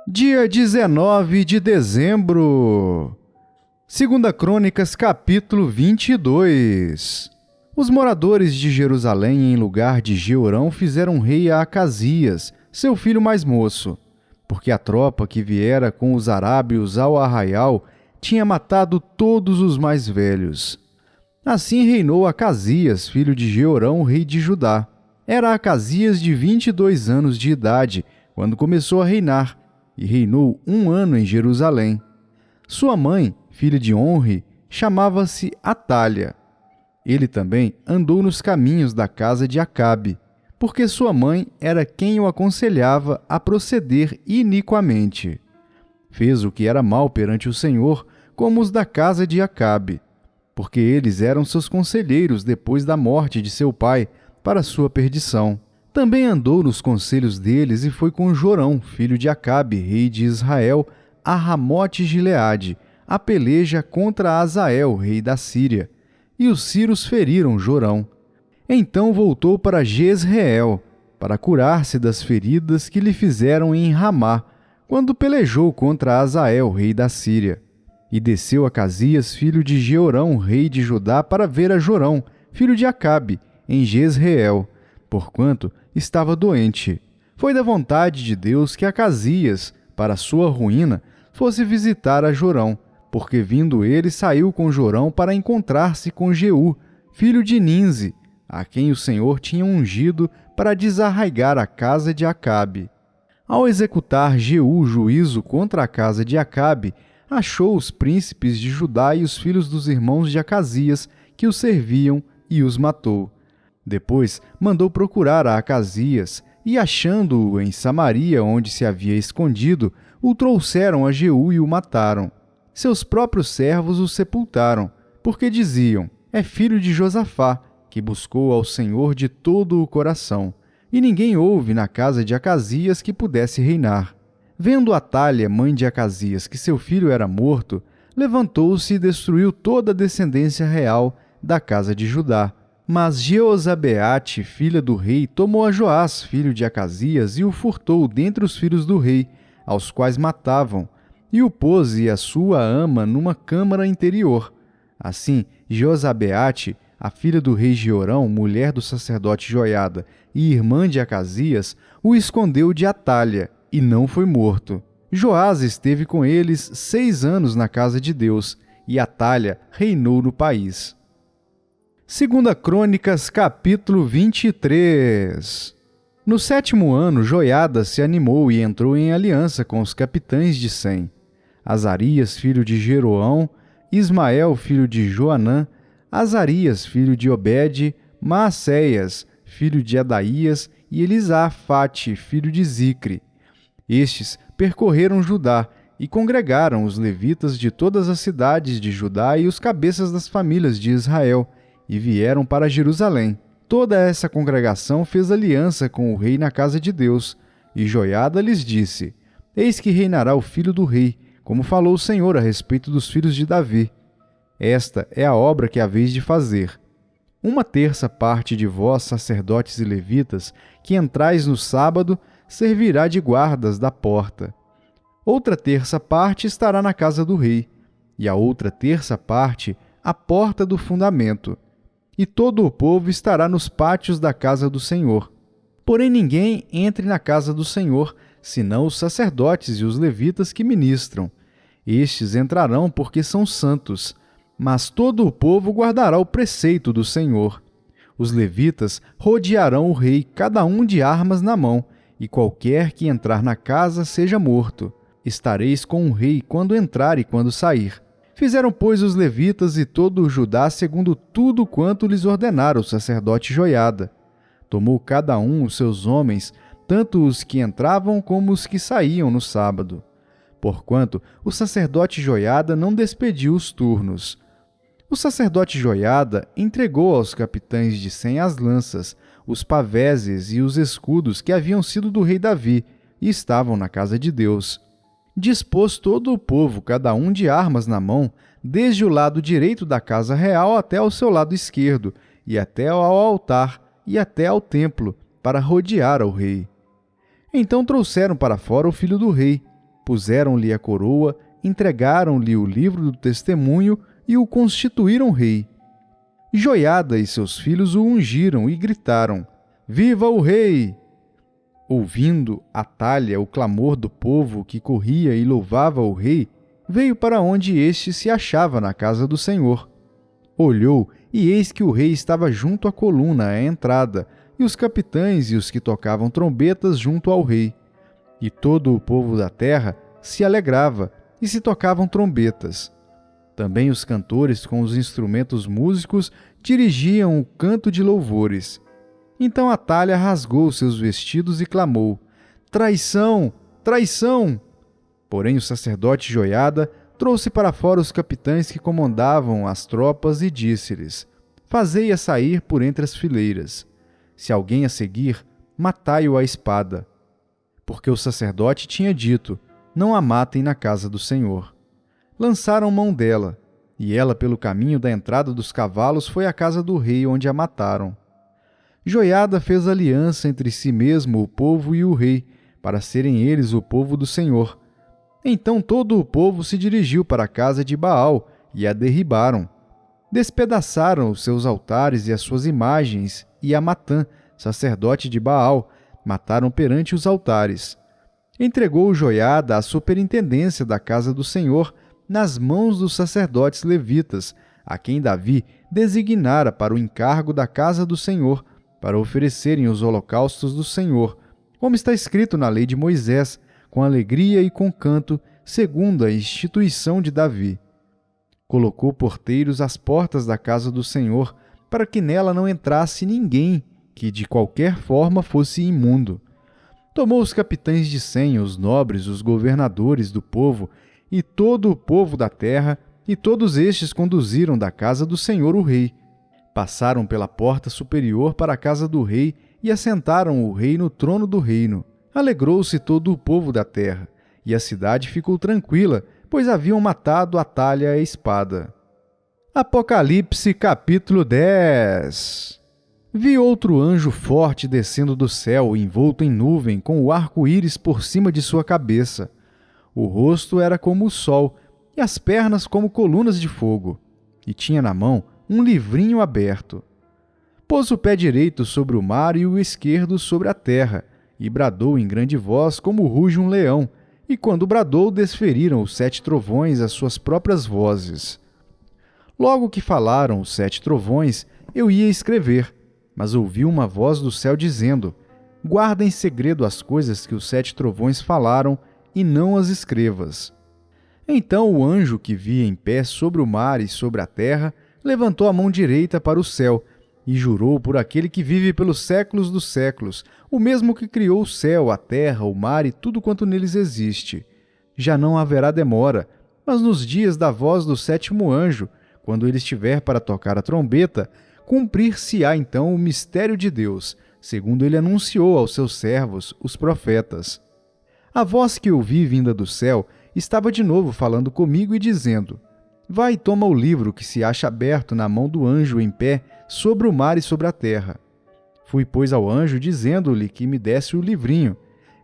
Dia 19 de dezembro. 2 Crônicas, capítulo 22. Os moradores de Jerusalém, em lugar de Jeorão, fizeram rei a Acasias, seu filho mais moço, porque a tropa que viera com os arábios ao arraial tinha matado todos os mais velhos. Assim reinou Acasias, filho de Jeorão, rei de Judá. Era Acasias de 22 anos de idade, quando começou a reinar, e reinou 1 ano em Jerusalém. Sua mãe, filha de Onri, chamava-se Atália. Ele também andou nos caminhos da casa de Acabe, porque sua mãe era quem o aconselhava a proceder iniquamente. Fez o que era mal perante o Senhor, como os da casa de Acabe, porque eles eram seus conselheiros depois da morte de seu pai, para sua perdição. Também andou nos conselhos deles e foi com Jorão, filho de Acabe, rei de Israel, a Ramote-Gileade, a peleja contra Azael, rei da Síria. E os sírios feriram Jorão. Então voltou para Jezreel, para curar-se das feridas que lhe fizeram em Ramá, quando pelejou contra Azael, rei da Síria. E desceu Acasias, filho de Jeorão, rei de Judá, para ver a Jorão, filho de Acabe, em Jezreel, porquanto estava doente. Foi da vontade de Deus que Acasias, para sua ruína, fosse visitar a Jorão, porque vindo ele saiu com Jorão para encontrar-se com Jeú, filho de Ninzi, a quem o Senhor tinha ungido para desarraigar a casa de Acabe. Ao executar Jeú juízo contra a casa de Acabe, achou os príncipes de Judá e os filhos dos irmãos de Acasias, que o serviam, e os matou. Depois mandou procurar a Acasias, e achando-o em Samaria, onde se havia escondido, o trouxeram a Jeú e o mataram. Seus próprios servos o sepultaram, porque diziam: é filho de Josafá, que buscou ao Senhor de todo o coração. E ninguém houve na casa de Acasias que pudesse reinar. Vendo Atália, mãe de Acasias, que seu filho era morto, levantou-se e destruiu toda a descendência real da casa de Judá. Mas Jeozabeate, filha do rei, tomou a Joás, filho de Acasias, e o furtou dentre os filhos do rei, aos quais matavam, e o pôs e a sua ama numa câmara interior. Assim, Jeozabeate, a filha do rei Jeorão, mulher do sacerdote Joiada e irmã de Acasias, o escondeu de Atália, e não foi morto. Joás esteve com eles 6 anos na casa de Deus, e Atália reinou no país. 2 Crônicas, capítulo 23. No 7º ano, Joiada se animou e entrou em aliança com os capitães de Sem: Azarias, filho de Jeroão, Ismael, filho de Joanã, Azarias, filho de Obede, Maacéias, filho de Adaías, e Elisafate, filho de Zicre. Estes percorreram Judá e congregaram os levitas de todas as cidades de Judá e os cabeças das famílias de Israel, e vieram para Jerusalém. Toda essa congregação fez aliança com o rei na casa de Deus, e Joiada lhes disse: eis que reinará o filho do rei, como falou o Senhor a respeito dos filhos de Davi. Esta é a obra que haveis de fazer. 1/3 parte de vós, sacerdotes e levitas, que entrais no sábado, servirá de guardas da porta. Outra 1/3 parte estará na casa do rei, e a outra 1/3 parte à porta do fundamento. E todo o povo estará nos pátios da casa do Senhor. Porém ninguém entre na casa do Senhor, senão os sacerdotes e os levitas que ministram. Estes entrarão porque são santos, mas todo o povo guardará o preceito do Senhor. Os levitas rodearão o rei, cada um de armas na mão, e qualquer que entrar na casa seja morto. Estareis com o rei quando entrar e quando sair. Fizeram, pois, os levitas e todo o Judá segundo tudo quanto lhes ordenara o sacerdote Joiada. Tomou cada um os seus homens, tanto os que entravam como os que saíam no sábado. Porquanto o sacerdote Joiada não despediu os turnos. O sacerdote Joiada entregou aos capitães de Sem as lanças, os paveses e os escudos que haviam sido do rei Davi, e estavam na casa de Deus. Dispôs todo o povo, cada um de armas na mão, desde o lado direito da casa real até ao seu lado esquerdo, e até ao altar, e até ao templo, para rodear ao rei. Então trouxeram para fora o filho do rei, puseram-lhe a coroa, entregaram-lhe o livro do testemunho e o constituíram rei. Joiada e seus filhos o ungiram e gritaram: Viva o rei! Ouvindo Atalha o clamor do povo que corria e louvava o rei, veio para onde este se achava na casa do Senhor. Olhou, e eis que o rei estava junto à coluna à entrada, e os capitães e os que tocavam trombetas junto ao rei. E todo o povo da terra se alegrava, e se tocavam trombetas. Também os cantores com os instrumentos músicos dirigiam o canto de louvores. Então Atalha rasgou seus vestidos e clamou: Traição! Traição! Porém o sacerdote Joiada trouxe para fora os capitães que comandavam as tropas e disse-lhes: Fazei-a sair por entre as fileiras. Se alguém a seguir, matai-o à espada. Porque o sacerdote tinha dito: Não a matem na casa do Senhor. Lançaram mão dela, e ela pelo caminho da entrada dos cavalos foi à casa do rei, onde a mataram. Joiada fez aliança entre si mesmo o povo e o rei, para serem eles o povo do Senhor. Então todo o povo se dirigiu para a casa de Baal e a derribaram. Despedaçaram os seus altares e as suas imagens, e a Matã, sacerdote de Baal, mataram perante os altares. Entregou Joiada a superintendência da casa do Senhor nas mãos dos sacerdotes levitas, a quem Davi designara para o encargo da casa do Senhor, para oferecerem os holocaustos do Senhor, como está escrito na lei de Moisés, com alegria e com canto, segundo a instituição de Davi. Colocou porteiros às portas da casa do Senhor, para que nela não entrasse ninguém que de qualquer forma fosse imundo. Tomou os capitães de cem, os nobres, os governadores do povo, e todo o povo da terra, e todos estes conduziram da casa do Senhor o rei. Passaram pela porta superior para a casa do rei e assentaram o rei no trono do reino. Alegrou-se todo o povo da terra, e a cidade ficou tranquila, pois haviam matado Atalha à espada. Apocalipse capítulo 10. Vi outro anjo forte descendo do céu, envolto em nuvem, com o arco-íris por cima de sua cabeça. O rosto era como o sol, e as pernas como colunas de fogo, e tinha na mão um livrinho aberto. Pôs o pé direito sobre o mar e o esquerdo sobre a terra, e bradou em grande voz como ruge um leão, e quando bradou, desferiram os 7 trovões as suas próprias vozes. Logo que falaram os 7 trovões, eu ia escrever, mas ouvi uma voz do céu dizendo: Guarda em segredo as coisas que os 7 trovões falaram, e não as escrevas. Então o anjo que via em pé sobre o mar e sobre a terra levantou a mão direita para o céu e jurou por aquele que vive pelos séculos dos séculos, o mesmo que criou o céu, a terra, o mar e tudo quanto neles existe. Já não haverá demora, mas nos dias da voz do 7º anjo, quando ele estiver para tocar a trombeta, cumprir-se-á então o mistério de Deus, segundo ele anunciou aos seus servos, os profetas. A voz que ouvi vinda do céu estava de novo falando comigo e dizendo: Vai e toma o livro que se acha aberto na mão do anjo em pé sobre o mar e sobre a terra. Fui, pois, ao anjo, dizendo-lhe que me desse o livrinho.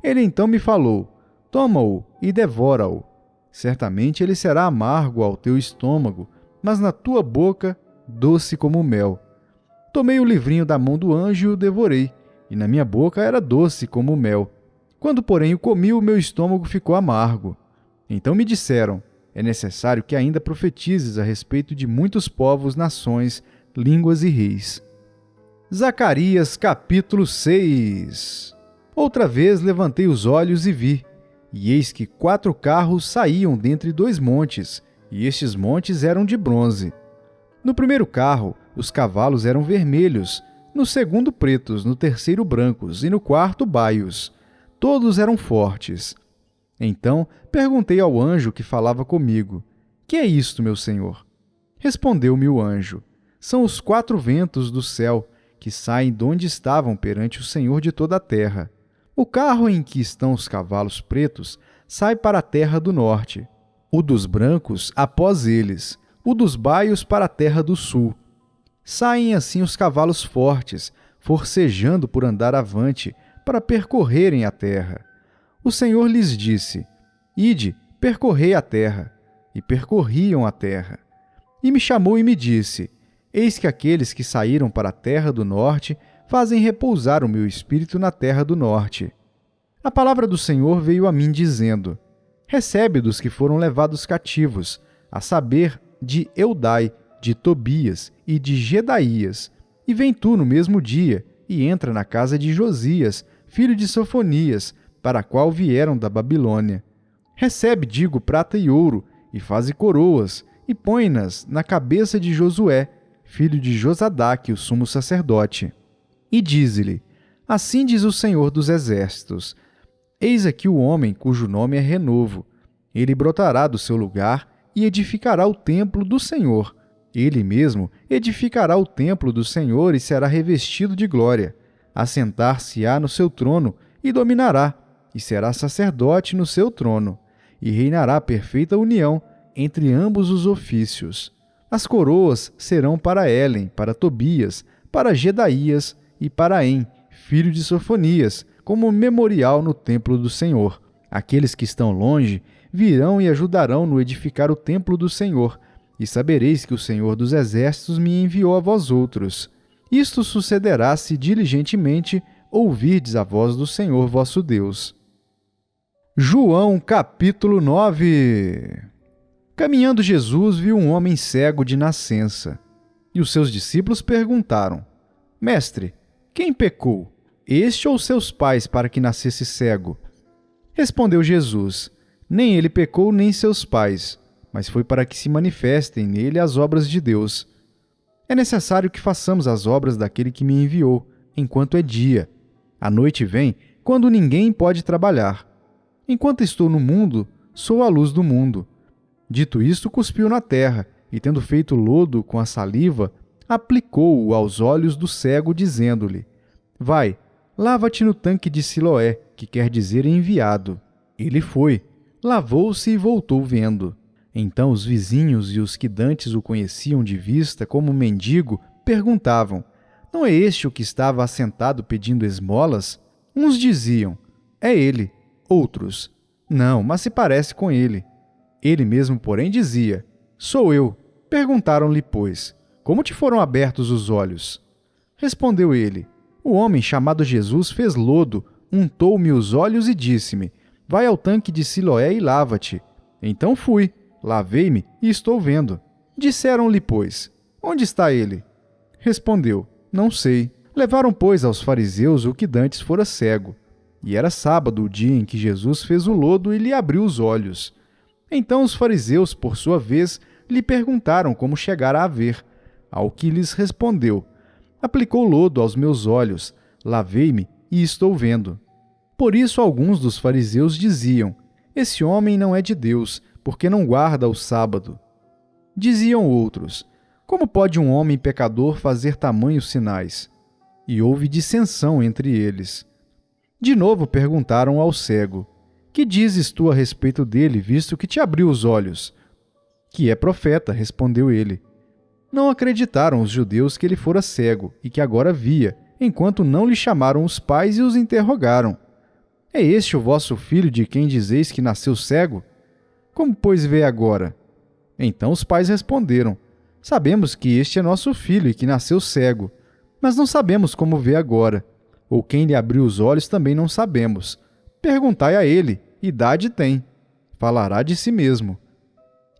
Ele então me falou: Toma-o e devora-o. Certamente ele será amargo ao teu estômago, mas na tua boca doce como mel. Tomei o livrinho da mão do anjo e o devorei, e na minha boca era doce como mel. Quando, porém, o comi, o meu estômago ficou amargo. Então me disseram: É necessário que ainda profetizes a respeito de muitos povos, nações, línguas e reis. Zacarias capítulo 6. Outra vez levantei os olhos e vi, e eis que 4 carros saíam dentre 2 montes, e estes montes eram de bronze. No primeiro carro, os cavalos eram vermelhos, no segundo pretos, no terceiro brancos, e no quarto baios. Todos eram fortes. Então perguntei ao anjo que falava comigo: Que é isto, meu senhor? Respondeu-me o anjo: São os 4 ventos do céu, que saem de onde estavam perante o Senhor de toda a terra. O carro em que estão os cavalos pretos sai para a terra do norte, o dos brancos após eles, o dos baios para a terra do sul. Saem assim os cavalos fortes, forcejando por andar avante, para percorrerem a terra. O Senhor lhes disse: Ide, percorrei a terra. E percorriam a terra. E me chamou e me disse: Eis que aqueles que saíram para a terra do norte fazem repousar o meu espírito na terra do norte. A palavra do Senhor veio a mim dizendo: Recebe dos que foram levados cativos, a saber, de Eudai, de Tobias e de Gedaías, e vem tu no mesmo dia, e entra na casa de Josias, filho de Sofonias, para a qual vieram da Babilônia. Recebe, digo, prata e ouro, e faze coroas, e põe-nas na cabeça de Josué, filho de Josadaque, o sumo sacerdote. E dize-lhe: Assim diz o Senhor dos Exércitos: Eis aqui o homem cujo nome é Renovo. Ele brotará do seu lugar e edificará o templo do Senhor. Ele mesmo edificará o templo do Senhor e será revestido de glória. Assentar-se-á no seu trono e dominará, e será sacerdote no seu trono, e reinará perfeita união entre ambos os ofícios. As coroas serão para Helen, para Tobias, para Gedaías e para En, filho de Sofonias, como memorial no templo do Senhor. Aqueles que estão longe virão e ajudarão no edificar o templo do Senhor, e sabereis que o Senhor dos Exércitos me enviou a vós outros. Isto sucederá se diligentemente ouvirdes a voz do Senhor vosso Deus. João capítulo 9. Caminhando Jesus viu um homem cego de nascença, e os seus discípulos perguntaram: Mestre, quem pecou, este ou seus pais, para que nascesse cego? Respondeu Jesus: Nem ele pecou, nem seus pais, mas foi para que se manifestem nele as obras de Deus. É necessário que façamos as obras daquele que me enviou, enquanto é dia. A noite vem, quando ninguém pode trabalhar. Enquanto estou no mundo, sou a luz do mundo. Dito isto, cuspiu na terra, e tendo feito lodo com a saliva, aplicou-o aos olhos do cego, dizendo-lhe: Vai, lava-te no tanque de Siloé, que quer dizer enviado. Ele foi, lavou-se e voltou vendo. Então os vizinhos e os que dantes o conheciam de vista como mendigo perguntavam: Não é este o que estava assentado pedindo esmolas? Uns diziam: É ele. Outros: Não, mas se parece com ele. Ele mesmo, porém, dizia: Sou eu. Perguntaram-lhe, pois: Como te foram abertos os olhos? Respondeu ele: O homem chamado Jesus fez lodo, untou-me os olhos e disse-me: Vai ao tanque de Siloé e lava-te. Então fui, lavei-me e estou vendo. Disseram-lhe, pois: Onde está ele? Respondeu: Não sei. Levaram, pois, aos fariseus o que dantes fora cego. E era sábado o dia em que Jesus fez o lodo e lhe abriu os olhos. Então os fariseus, por sua vez, lhe perguntaram como chegara a ver. Ao que lhes respondeu: Aplicou lodo aos meus olhos, lavei-me e estou vendo. Por isso alguns dos fariseus diziam: Esse homem não é de Deus, porque não guarda o sábado. Diziam outros: Como pode um homem pecador fazer tamanhos sinais? E houve dissensão entre eles. De novo perguntaram ao cego: Que dizes tu a respeito dele, visto que te abriu os olhos? Que é profeta, respondeu ele. Não acreditaram os judeus que ele fora cego e que agora via, enquanto não lhe chamaram os pais e os interrogaram: É este o vosso filho de quem dizeis que nasceu cego? Como, pois, vê agora? Então os pais responderam: Sabemos que este é nosso filho e que nasceu cego, mas não sabemos como vê agora. Ou quem lhe abriu os olhos também não sabemos. Perguntai a ele, idade tem. Falará de si mesmo.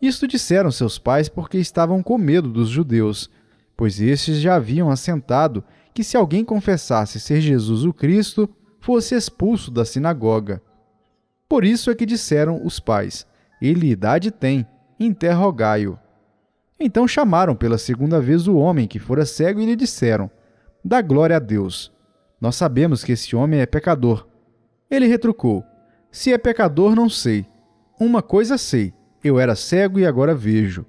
Isto disseram seus pais porque estavam com medo dos judeus, pois estes já haviam assentado que se alguém confessasse ser Jesus o Cristo, fosse expulso da sinagoga. Por isso é que disseram os pais: Ele idade tem, interrogai-o. Então chamaram pela segunda vez o homem que fora cego e lhe disseram: Dá glória a Deus. Nós sabemos que esse homem é pecador. Ele retrucou: Se é pecador, não sei. Uma coisa sei: eu era cego e agora vejo.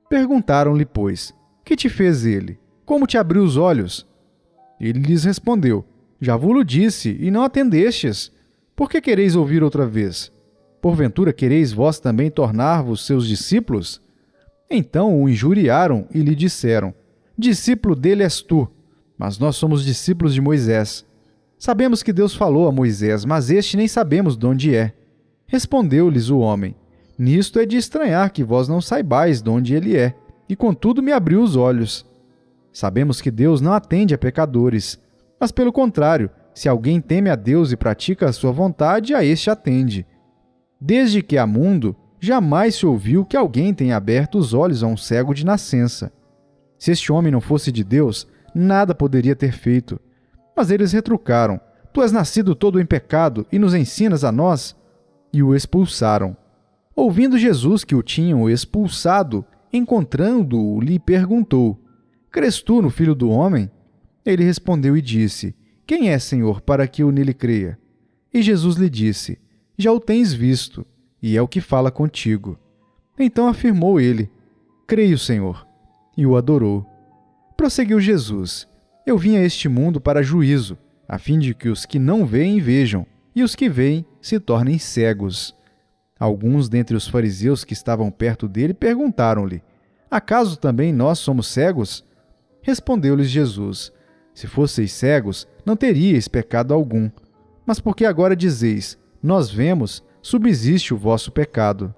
Perguntaram-lhe, pois: Que te fez ele? Como te abriu os olhos? Ele lhes respondeu: Já vos-lo disse, e não atendestes. Por que quereis ouvir outra vez? Porventura quereis vós também tornar-vos seus discípulos? Então o injuriaram e lhe disseram: Discípulo dele és tu, mas nós somos discípulos de Moisés. Sabemos que Deus falou a Moisés, mas este nem sabemos de onde é. Respondeu-lhes o homem: Nisto é de estranhar que vós não saibais de onde ele é, e contudo me abriu os olhos. Sabemos que Deus não atende a pecadores, mas pelo contrário, se alguém teme a Deus e pratica a sua vontade, a este atende. Desde que há mundo, jamais se ouviu que alguém tenha aberto os olhos a um cego de nascença. Se este homem não fosse de Deus, nada poderia ter feito. Mas eles retrucaram: Tu és nascido todo em pecado e nos ensinas a nós? E o expulsaram. Ouvindo Jesus que o tinham expulsado, encontrando-o, lhe perguntou: Crês tu no Filho do Homem? Ele respondeu e disse: Quem é, Senhor, para que eu nele creia? E Jesus lhe disse: Já o tens visto, e é o que fala contigo. Então afirmou ele: Creio, Senhor. E o adorou. Prosseguiu Jesus: Eu vim a este mundo para juízo, a fim de que os que não veem vejam, e os que veem se tornem cegos. Alguns dentre os fariseus que estavam perto dele perguntaram-lhe: Acaso também nós somos cegos? Respondeu-lhes Jesus: Se fosseis cegos, não teríeis pecado algum. Mas porque agora dizeis: Nós vemos, subsiste o vosso pecado.